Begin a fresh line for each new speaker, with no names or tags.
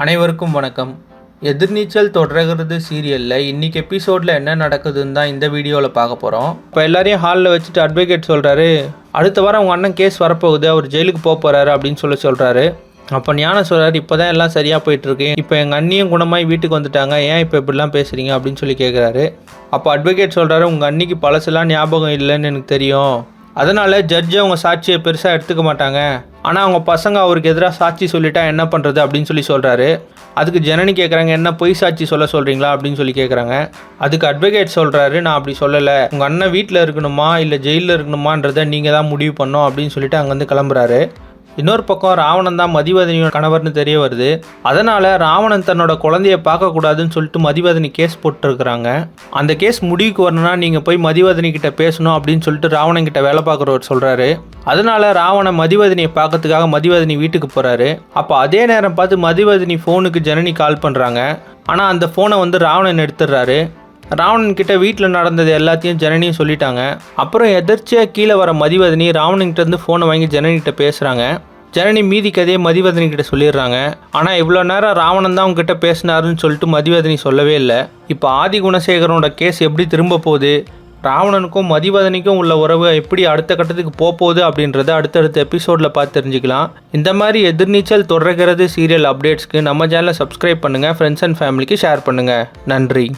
அனைவருக்கும் வணக்கம். எதிர்நீச்சல் தொடர்கிறது சீரியலில் இன்றைக்கி எபிசோடில் என்ன நடக்குதுன்னு தான் இந்த வீடியோவில் பார்க்க போகிறோம். இப்போ எல்லாரையும் ஹாலில் வச்சுட்டு அட்வொகேட் சொல்கிறாரு, அடுத்த வாரம் உங்கள் அண்ணன் கேஸ் வரப்போகுது, அவர் ஜெயிலுக்கு போக போகிறாரு அப்படின்னு சொல்கிறாரு. அப்போ ஞானம் சொல்கிறார், இப்போ தான் எல்லாம் சரியாக போயிட்டுருக்கு, இப்போ எங்கள் அண்ணியும் குணமாய் வீட்டுக்கு வந்துட்டாங்க, ஏன் இப்போ இப்படிலாம் பேசுகிறீங்க அப்படின்னு சொல்லி கேட்குறாரு. அப்போ அட்வொகேட் சொல்கிறாரு, உங்கள் அன்னிக்கு பழசெல்லாம் ஞாபகம் இல்லைன்னு எனக்கு தெரியும், அதனால் ஜட்ஜை அவங்க சாட்சியை பெருசாக எடுத்துக்க மாட்டாங்க, ஆனால் அவங்க பசங்க அவருக்கு எதிராக சாட்சி சொல்லிட்டா என்ன பண்ணுறது அப்படின்னு சொல்கிறாரு. அதுக்கு ஜனனி கேட்குறாங்க, என்ன பொய் சாட்சி சொல்கிறீங்களா அப்படின்னு சொல்லி கேட்குறாங்க. அதுக்கு அட்வொகேட் சொல்கிறாரு, நான் அப்படி சொல்லலை, உங்கள் அண்ணன் வீட்டில் இருக்கணுமா இல்லை ஜெயிலில் இருக்கணுமான்றதை நீங்கள் தான் முடிவு பண்ணோம் அப்படின்னு சொல்லிட்டு அங்கேருந்து கிளம்புறாரு. இன்னொரு பக்கம் ராவணன் தான் மதிவதனியோட கணவர்னு தெரிய வருது. அதனால் ராவணன் தன்னோட குழந்தைய பார்க்கக்கூடாதுன்னு சொல்லிட்டு மதிவதனி கேஸ் போட்டுருக்குறாங்க. அந்த கேஸ் முடிவுக்கு வரணும்னா நீங்கள் போய் மதிவதனி கிட்ட பேசணும் அப்படின்னு சொல்லிட்டு ராவணன் கிட்ட வேலை பார்க்குறவர் சொல்கிறாரு. அதனால் ராவணன் மதிவதனியை பார்க்கறதுக்காக மதிவதனி வீட்டுக்கு போகிறாரு. அப்போ அதே நேரம் பார்த்து மதிவதனி ஃபோனுக்கு ஜனனி கால் பண்ணுறாங்க. ஆனால் அந்த ஃபோனை ராவணன் எடுத்துடுறாரு. ராவணன் கிட்ட வீட்டில் நடந்தது எல்லாத்தையும் ஜனனியும் சொல்லிட்டாங்க. அப்புறம் எதிர்ச்சியாக கீழே வர மதிவதனி ராவணன்கிட்டேருந்து ஃபோனை வாங்கி ஜனனிகிட்ட பேசுகிறாங்க. ஜனனி மீதி கதையை மதிவதனி கிட்ட சொல்லிடுறாங்க. ஆனால் இவ்வளோ நேரம் ராவணன் தான் அவங்ககிட்ட பேசினாருன்னு சொல்லிட்டு மதிவதனி சொல்லவே இல்லை. இப்போ ஆதி குணசேகரனோட கேஸ் எப்படி திரும்ப போகுது, ராவணனுக்கும் மதிவதனிக்கும் உள்ள உறவு எப்படி அடுத்த கட்டத்துக்கு போகுது அப்படின்றத அடுத்தடுத்த எபிசோடில் பார்த்து தெரிஞ்சுக்கலாம். இந்த மாதிரி எதிர்நீச்சல் தொடர்கிறது சீரியல் அப்டேட்ஸ்க்கு நம்ம சேனலை சப்ஸ்கிரைப் பண்ணுங்கள், ஃப்ரெண்ட்ஸ் அண்ட் ஃபேமிலிக்கு ஷேர் பண்ணுங்கள். நன்றி.